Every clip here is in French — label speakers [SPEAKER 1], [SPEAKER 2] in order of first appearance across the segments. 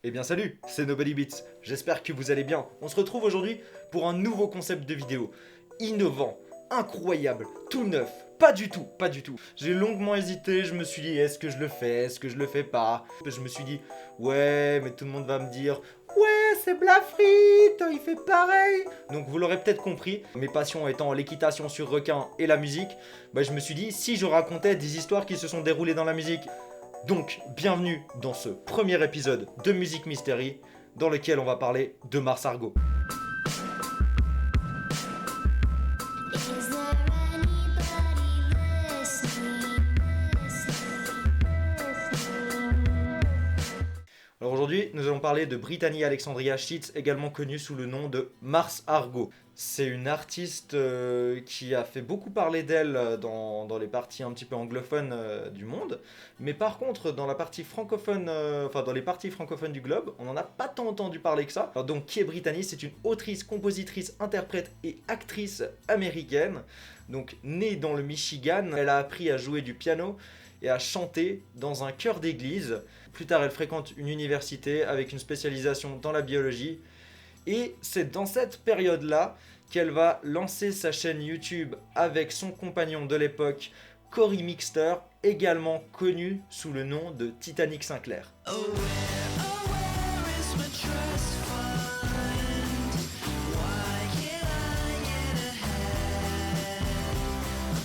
[SPEAKER 1] Eh bien salut, c'est Nobody Beats, j'espère que vous allez bien. On se retrouve aujourd'hui pour un nouveau concept de vidéo. Innovant, incroyable, tout neuf, pas du tout. J'ai longuement hésité, je me suis dit est-ce que je le fais, est-ce que je le fais pas. Je me suis dit ouais mais tout le monde va me dire ouais c'est Blafrit, il fait pareil. Donc vous l'aurez peut-être compris, mes passions étant l'équitation sur requin et la musique, je me suis dit si je racontais des histoires qui se sont déroulées dans la musique. Donc, bienvenue dans ce premier épisode de Music Mystery, dans lequel on va parler de Mars Argo. Alors aujourd'hui, nous allons parler de Brittany Alexandria Sheets, également connue sous le nom de Mars Argo. C'est une artiste qui a fait beaucoup parler d'elle dans les parties un petit peu anglophones du monde, mais par contre dans la partie francophone, dans les parties francophones du globe, on n'en a pas tant entendu parler que ça. Alors donc qui est Brittany? C'est une autrice, compositrice, interprète et actrice américaine. Donc née dans le Michigan, elle a appris à jouer du piano et à chanter dans un chœur d'église. Plus tard, elle fréquente une université avec une spécialisation dans la biologie. Et c'est dans cette période-là qu'elle va lancer sa chaîne YouTube avec son compagnon de l'époque, Cory Mixter, également connu sous le nom de Titanic Sinclair.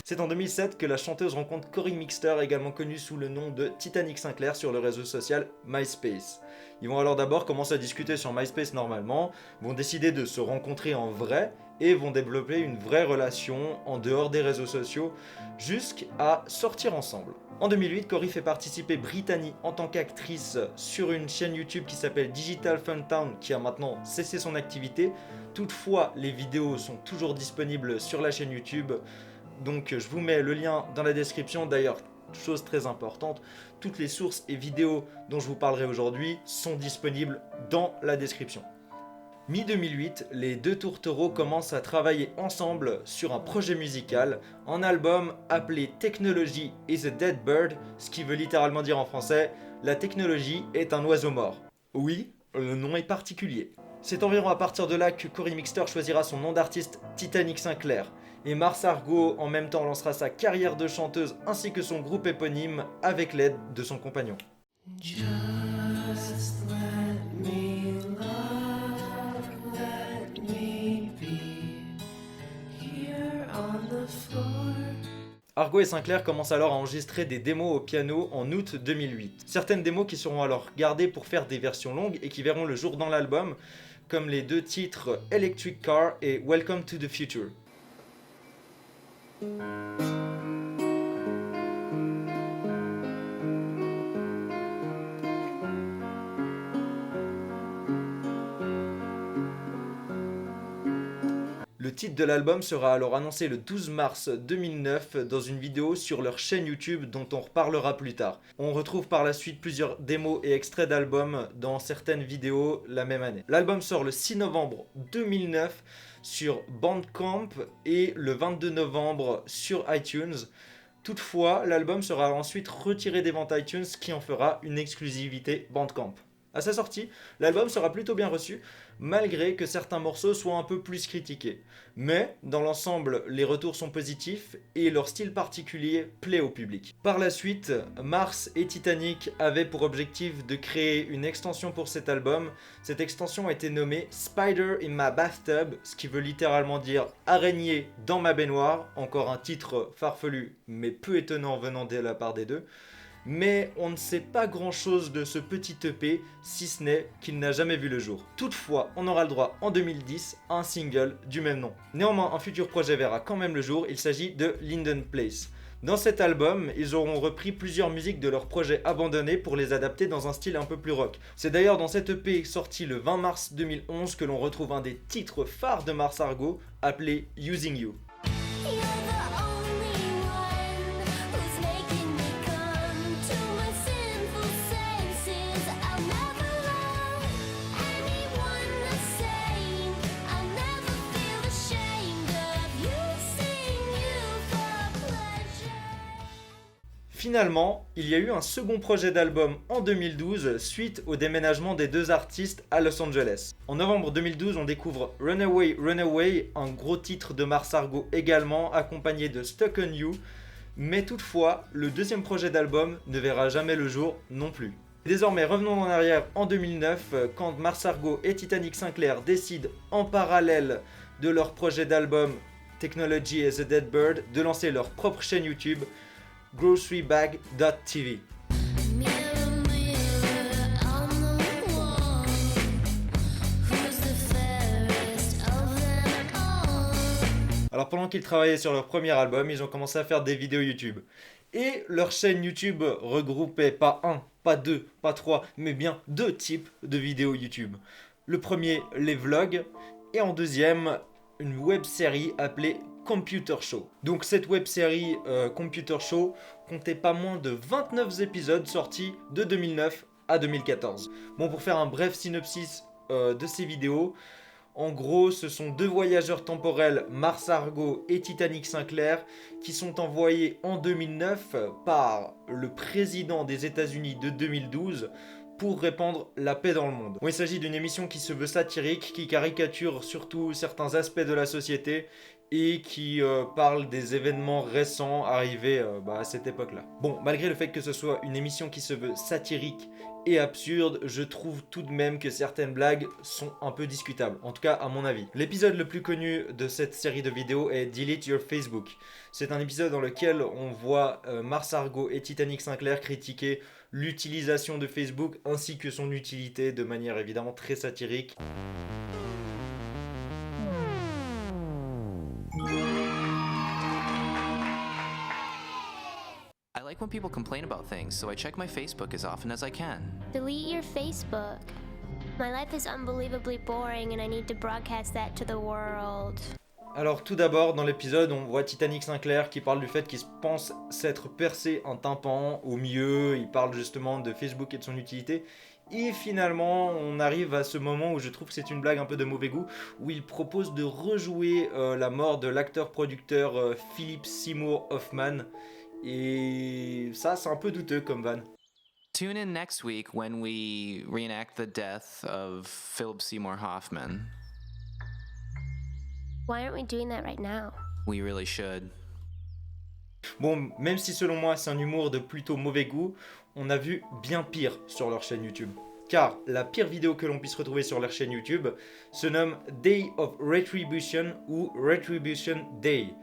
[SPEAKER 1] C'est en 2007 que la chanteuse rencontre Cory Mixter, également connu sous le nom de Titanic Sinclair sur le réseau social MySpace. Ils vont alors d'abord commencer à discuter sur MySpace normalement, vont décider de se rencontrer en vrai et vont développer une vraie relation en dehors des réseaux sociaux jusqu'à sortir ensemble. En 2008, Cory fait participer Brittany en tant qu'actrice sur une chaîne YouTube qui s'appelle Digital Fun Town qui a maintenant cessé son activité. Toutefois, les vidéos sont toujours disponibles sur la chaîne YouTube. Donc je vous mets le lien dans la description. D'ailleurs, chose très importante, toutes les sources et vidéos dont je vous parlerai aujourd'hui sont disponibles dans la description. Mi-2008, les deux tourtereaux commencent à travailler ensemble sur un projet musical, un album appelé Technology is a Dead Bird, ce qui veut littéralement dire en français « La technologie est un oiseau mort ». Oui, le nom est particulier. C'est environ à partir de là que Cory Mixter choisira son nom d'artiste Titanic Sinclair. Et Mars Argo en même temps lancera sa carrière de chanteuse ainsi que son groupe éponyme avec l'aide de son compagnon. Just let me love, let me be here on the floor. Argo et Sinclair commencent alors à enregistrer des démos au piano en août 2008. Certaines démos qui seront alors gardées pour faire des versions longues et qui verront le jour dans l'album, comme les deux titres Electric Car et Welcome to the Future. Le titre de l'album sera alors annoncé le 12 mars 2009 dans une vidéo sur leur chaîne YouTube dont on reparlera plus tard. On retrouve par la suite plusieurs démos et extraits d'albums dans certaines vidéos la même année. L'album sort le 6 novembre 2009 sur Bandcamp et le 22 novembre sur iTunes. Toutefois, l'album sera ensuite retiré des ventes iTunes, ce qui en fera une exclusivité Bandcamp. À sa sortie, l'album sera plutôt bien reçu, malgré que certains morceaux soient un peu plus critiqués. Mais, dans l'ensemble, les retours sont positifs et leur style particulier plaît au public. Par la suite, Mars et Titanic avaient pour objectif de créer une extension pour cet album. Cette extension a été nommée Spider in My Bathtub, ce qui veut littéralement dire araignée dans ma baignoire, encore un titre farfelu mais peu étonnant venant de la part des deux. Mais on ne sait pas grand chose de ce petit EP, si ce n'est qu'il n'a jamais vu le jour. Toutefois, on aura le droit en 2010 à un single du même nom. Néanmoins, un futur projet verra quand même le jour, il s'agit de Linden Place. Dans cet album, ils auront repris plusieurs musiques de leurs projets abandonnés pour les adapter dans un style un peu plus rock. C'est d'ailleurs dans cet EP sorti le 20 mars 2011 que l'on retrouve un des titres phares de Mars Argo, appelé Using You. Finalement, il y a eu un second projet d'album en 2012 suite au déménagement des deux artistes à Los Angeles. En novembre 2012, on découvre Runaway Runaway, un gros titre de Mars Argo également, accompagné de Stuck on You, mais toutefois, le deuxième projet d'album ne verra jamais le jour non plus. Désormais, revenons en arrière en 2009, quand Mars Argo et Titanic Sinclair décident en parallèle de leur projet d'album Technology as a Dead Bird de lancer leur propre chaîne YouTube, GroceryBag.tv. Alors pendant qu'ils travaillaient sur leur premier album, ils ont commencé à faire des vidéos YouTube. Et leur chaîne YouTube regroupait pas un, pas deux, pas trois, mais bien deux types de vidéos YouTube. Le premier, les vlogs, et en deuxième, une web série appelée Computer Show. Donc cette web série Computer Show comptait pas moins de 29 épisodes sortis de 2009 à 2014. Bon, pour faire un bref synopsis de ces vidéos, en gros, ce sont deux voyageurs temporels, Mars Argo et Titanic Sinclair, qui sont envoyés en 2009 par le président des États-Unis de 2012 pour répandre la paix dans le monde. Bon, il s'agit d'une émission qui se veut satirique, qui caricature surtout certains aspects de la société et qui parle des événements récents arrivés à cette époque-là. Bon, malgré le fait que ce soit une émission qui se veut satirique et absurde, je trouve tout de même que certaines blagues sont un peu discutables, en tout cas à mon avis. L'épisode le plus connu de cette série de vidéos est Delete Your Facebook. C'est un épisode dans lequel on voit Mars Argo et Titanic Sinclair critiquer l'utilisation de Facebook ainsi que son utilité de manière évidemment très satirique.
[SPEAKER 2] I like when people complain about things, so I check my Facebook as often as I can.
[SPEAKER 3] Delete your Facebook. My life is unbelievably boring and I need to broadcast that to the world.
[SPEAKER 1] Alors tout d'abord, dans l'épisode, on voit Titanic Sinclair qui parle du fait qu'il pense s'être percé un tympan au milieu, il parle justement de Facebook et de son utilité. Et finalement, on arrive à ce moment où je trouve que c'est une blague un peu de mauvais goût, où il propose de rejouer la mort de l'acteur-producteur Philip Seymour Hoffman. Et ça, c'est un peu douteux comme van.
[SPEAKER 2] Tune in next week when we reenact the death of Philip Seymour Hoffman.
[SPEAKER 3] Why aren't we doing that right now?
[SPEAKER 2] We really should.
[SPEAKER 1] Bon, même si selon moi c'est un humour de plutôt mauvais goût, on a vu bien pire sur leur chaîne YouTube. Car la pire vidéo que l'on puisse retrouver sur leur chaîne YouTube se nomme Day of Retribution ou Retribution Day.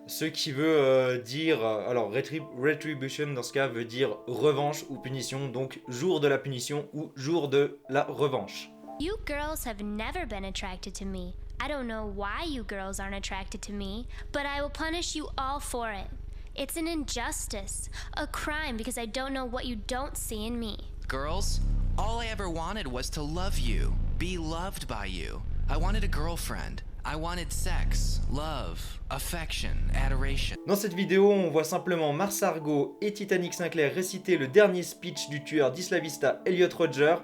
[SPEAKER 1] Ce qui veut dire... alors, Retribution dans ce cas veut dire revanche ou punition, donc jour de la punition ou jour de la revanche.
[SPEAKER 3] You girls have never been attracted to me. I don't know why you girls aren't attracted to me, but I will punish you all for it. It's an injustice, a crime because I don't know what you don't see in me.
[SPEAKER 2] Girls, all I ever wanted was to love you, be loved by you. I wanted a girlfriend. I wanted sex, love, affection, adoration.
[SPEAKER 1] Dans cette vidéo, on voit simplement Mars Argo et Titanic Sinclair réciter le dernier speech du tueur d'Isla Vista, Elliot Rodger,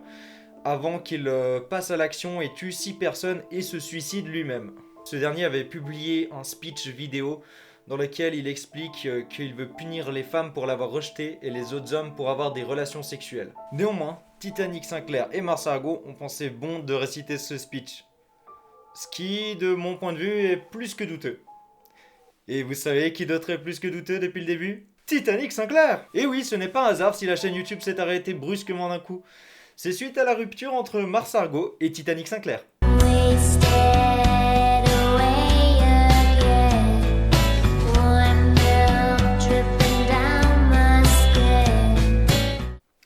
[SPEAKER 1] avant qu'il passe à l'action et tue 6 personnes et se suicide lui-même. Ce dernier avait publié un speech vidéo dans lequel il explique qu'il veut punir les femmes pour l'avoir rejeté et les autres hommes pour avoir des relations sexuelles. Néanmoins, Titanic Sinclair et Mars Argo ont pensé bon de réciter ce speech. Ce qui, de mon point de vue, est plus que douteux. Et vous savez qui d'autre est plus que douteux depuis le début ? Titanic Sinclair ! Et oui, ce n'est pas un hasard si la chaîne YouTube s'est arrêtée brusquement d'un coup. C'est suite à la rupture entre Mars Argo et Titanic Sinclair.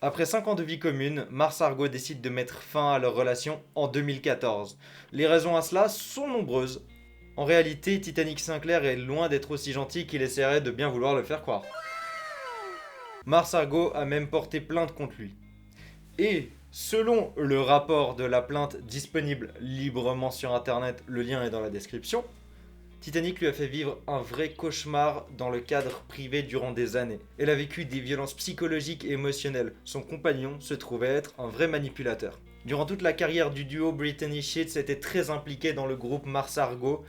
[SPEAKER 1] Après 5 ans de vie commune, Mars Argo décide de mettre fin à leur relation en 2014. Les raisons à cela sont nombreuses. En réalité, Titanic Sinclair est loin d'être aussi gentil qu'il essaierait de bien vouloir le faire croire. Mars Argo a même porté plainte contre lui. Et selon le rapport de la plainte disponible librement sur internet, le lien est dans la description, Titanic lui a fait vivre un vrai cauchemar dans le cadre privé durant des années. Elle a vécu des violences psychologiques et émotionnelles. Son compagnon se trouvait être un vrai manipulateur. Durant toute la carrière du duo, Brittany Sheets était très impliquée dans le groupe Mars Argo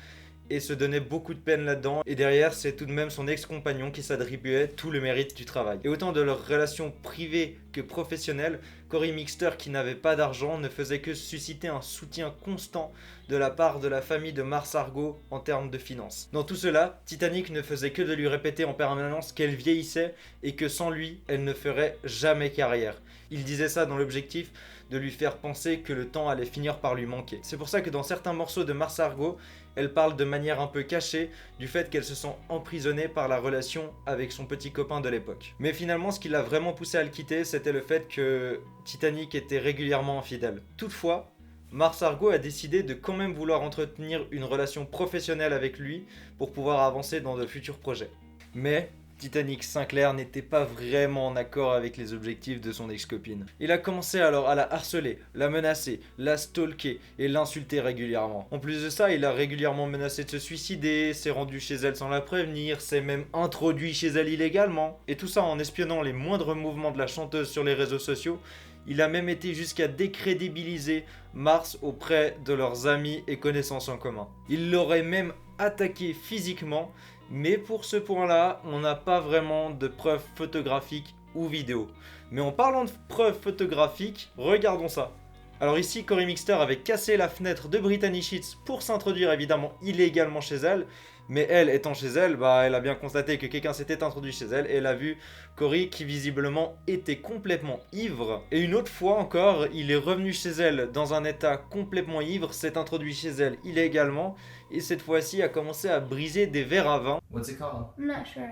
[SPEAKER 1] et se donnait beaucoup de peine là-dedans. Et derrière, c'est tout de même son ex-compagnon qui s'attribuait tout le mérite du travail. Et autant de leur relation privée que professionnelle, Cory Mixter, qui n'avait pas d'argent, ne faisait que susciter un soutien constant de la part de la famille de Mars Argo en termes de finances. Dans tout cela, Titanic ne faisait que de lui répéter en permanence qu'elle vieillissait et que sans lui, elle ne ferait jamais carrière. Il disait ça dans l'objectif de lui faire penser que le temps allait finir par lui manquer. C'est pour ça que dans certains morceaux de Mars Argo, elle parle de manière un peu cachée du fait qu'elle se sent emprisonnée par la relation avec son petit copain de l'époque. Mais finalement, ce qui l'a vraiment poussé à le quitter, c'était le fait que Titanic était régulièrement infidèle. Toutefois, Mars Argo a décidé de quand même vouloir entretenir une relation professionnelle avec lui pour pouvoir avancer dans de futurs projets. Mais Titanic Sinclair n'était pas vraiment en accord avec les objectifs de son ex-copine. Il a commencé alors à la harceler, la menacer, la stalker et l'insulter régulièrement. En plus de ça, il a régulièrement menacé de se suicider, s'est rendu chez elle sans la prévenir, s'est même introduit chez elle illégalement. Et tout ça en espionnant les moindres mouvements de la chanteuse sur les réseaux sociaux. Il a même été jusqu'à décrédibiliser Mars auprès de leurs amis et connaissances en commun. Il l'aurait même attaqué physiquement, mais pour ce point-là, on n'a pas vraiment de preuves photographiques ou vidéo. Mais en parlant de preuves photographiques, regardons ça. Alors ici, Cory Mixter avait cassé la fenêtre de Brittany Sheets pour s'introduire évidemment illégalement chez elle. Mais elle, étant chez elle, elle a bien constaté que quelqu'un s'était introduit chez elle et elle a vu Cory qui visiblement était complètement ivre. Et une autre fois encore, il est revenu chez elle dans un état complètement ivre, s'est introduit chez elle illégalement et cette fois-ci a commencé à briser des verres à vin.
[SPEAKER 4] What's it called?
[SPEAKER 3] I'm not sure.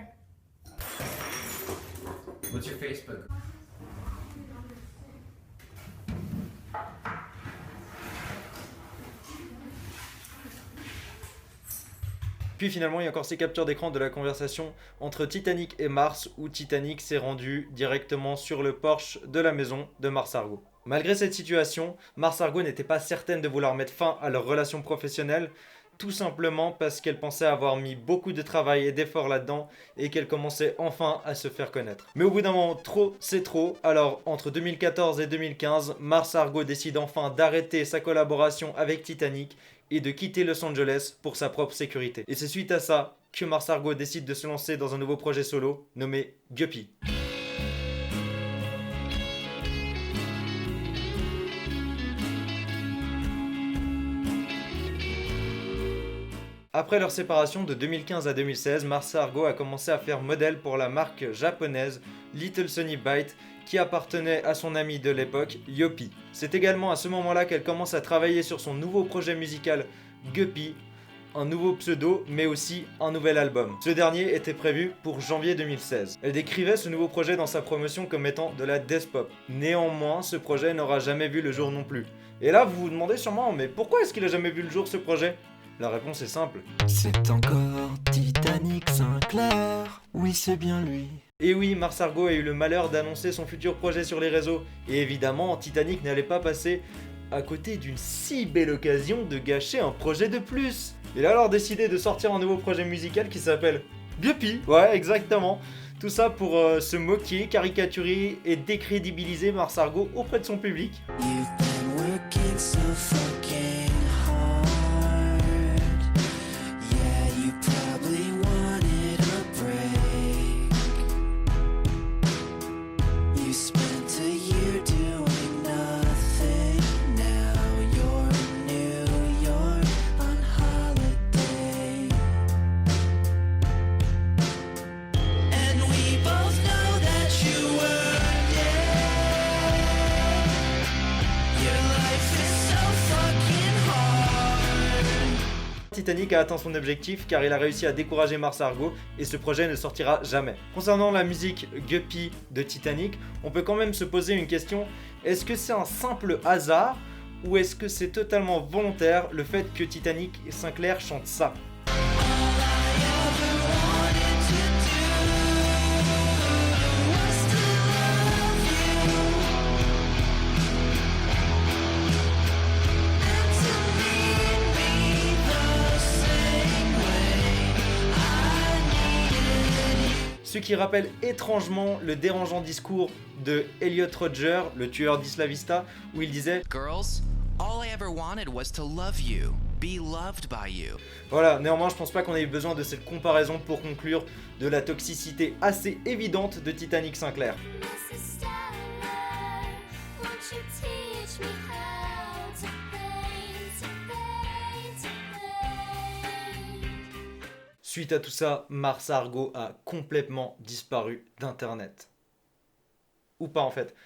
[SPEAKER 4] What's your Facebook?
[SPEAKER 1] Puis finalement, il y a encore ces captures d'écran de la conversation entre Titanic et Mars, où Titanic s'est rendu directement sur le porche de la maison de Mars Argo. Malgré cette situation, Mars Argo n'était pas certaine de vouloir mettre fin à leur relation professionnelle, tout simplement parce qu'elle pensait avoir mis beaucoup de travail et d'efforts là-dedans et qu'elle commençait enfin à se faire connaître. Mais au bout d'un moment, trop c'est trop. Alors entre 2014 et 2015, Mars Argo décide enfin d'arrêter sa collaboration avec Titanic et de quitter Los Angeles pour sa propre sécurité. Et c'est suite à ça que Mars Argo décide de se lancer dans un nouveau projet solo nommé Guppy. Après leur séparation de 2015 à 2016, Mars Argo a commencé à faire modèle pour la marque japonaise Little Sunny Bite qui appartenait à son ami de l'époque, Yopi. C'est également à ce moment-là qu'elle commence à travailler sur son nouveau projet musical Guppy, un nouveau pseudo mais aussi un nouvel album. Ce dernier était prévu pour janvier 2016. Elle décrivait ce nouveau projet dans sa promotion comme étant de la death pop. Néanmoins, ce projet n'aura jamais vu le jour non plus. Et là, vous vous demandez sûrement, mais pourquoi est-ce qu'il a jamais vu le jour ce projet ? La réponse est simple.
[SPEAKER 5] C'est encore Titanic Sinclair, oui c'est bien lui.
[SPEAKER 1] Et oui, Mars Argo a eu le malheur d'annoncer son futur projet sur les réseaux. Et évidemment, Titanic n'allait pas passer à côté d'une si belle occasion de gâcher un projet de plus. Il a alors décidé de sortir un nouveau projet musical qui s'appelle Guppy. Ouais, exactement. Tout ça pour se moquer, caricaturer et décrédibiliser Mars Argo auprès de son public.
[SPEAKER 5] You've been working so fucking hard. Yeah, you probably wanted a break. You spent a year doing nothing. Now you're in New York on holiday. And we both know that you were dead. Your life is so fucking hard.
[SPEAKER 1] Titanic a atteint son objectif car il a réussi à décourager Mars Argo et ce projet ne sortira jamais. Concernant la musique Guppy de Titanic, on peut quand même se poser une question, est-ce que c'est un simple hasard ou est-ce que c'est totalement volontaire le fait que Titanic et Sinclair chantent ça ? Ce qui rappelle étrangement le dérangeant discours de Elliot Rodger, le tueur d'Isla Vista, où il disait
[SPEAKER 2] Girls, all I ever wanted was to love you, be loved by you.
[SPEAKER 1] Voilà, néanmoins je pense pas qu'on ait eu besoin de cette comparaison pour conclure de la toxicité assez évidente de Titanic Sinclair.
[SPEAKER 3] Mrs. Stellar, won't you teach me how to paint, to paint, to paint?
[SPEAKER 1] Suite à tout ça, Mars Argo a complètement disparu d'internet. Ou pas en fait.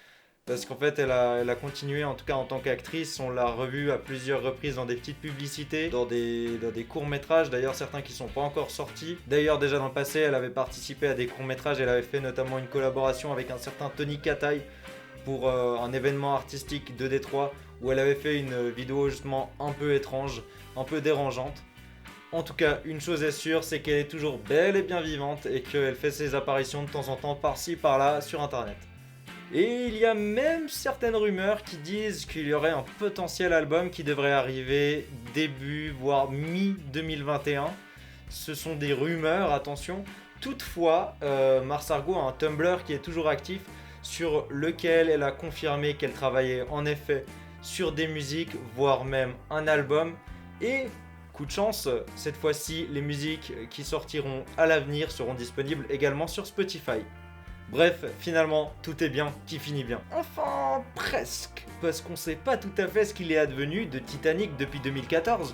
[SPEAKER 1] Parce qu'en fait, elle a continué, en tout cas en tant qu'actrice. On l'a revue à plusieurs reprises dans des petites publicités, dans des courts-métrages, d'ailleurs certains qui sont pas encore sortis. D'ailleurs, déjà dans le passé, elle avait participé à des courts-métrages. Elle avait fait notamment une collaboration avec un certain Tony Katai pour un événement artistique de Détroit, où elle avait fait une vidéo justement un peu étrange, un peu dérangeante. En tout cas, une chose est sûre, c'est qu'elle est toujours belle et bien vivante et qu'elle fait ses apparitions de temps en temps par-ci par-là sur internet. Et il y a même certaines rumeurs qui disent qu'il y aurait un potentiel album qui devrait arriver début, voire mi-2021. Ce sont des rumeurs, attention. Toutefois, Mars Argo a un Tumblr qui est toujours actif, sur lequel elle a confirmé qu'elle travaillait en effet sur des musiques, voire même un album. Et, coup de chance, cette fois-ci, les musiques qui sortiront à l'avenir seront disponibles également sur Spotify. Bref, finalement, tout est bien qui finit bien. Enfin, presque. Parce qu'on sait pas tout à fait ce qu'il est advenu de Titanic depuis 2014.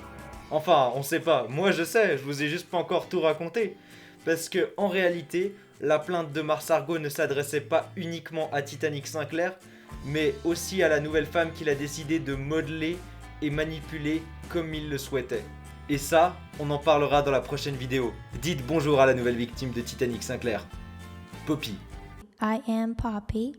[SPEAKER 1] Enfin, on sait pas. Moi je sais, je vous ai juste pas encore tout raconté. Parce que, en réalité, la plainte de Mars Argo ne s'adressait pas uniquement à Titanic Sinclair, mais aussi à la nouvelle femme qu'il a décidé de modeler et manipuler comme il le souhaitait. Et ça, on en parlera dans la prochaine vidéo. Dites bonjour à la nouvelle victime de Titanic Sinclair. Poppy.
[SPEAKER 3] I am Poppy.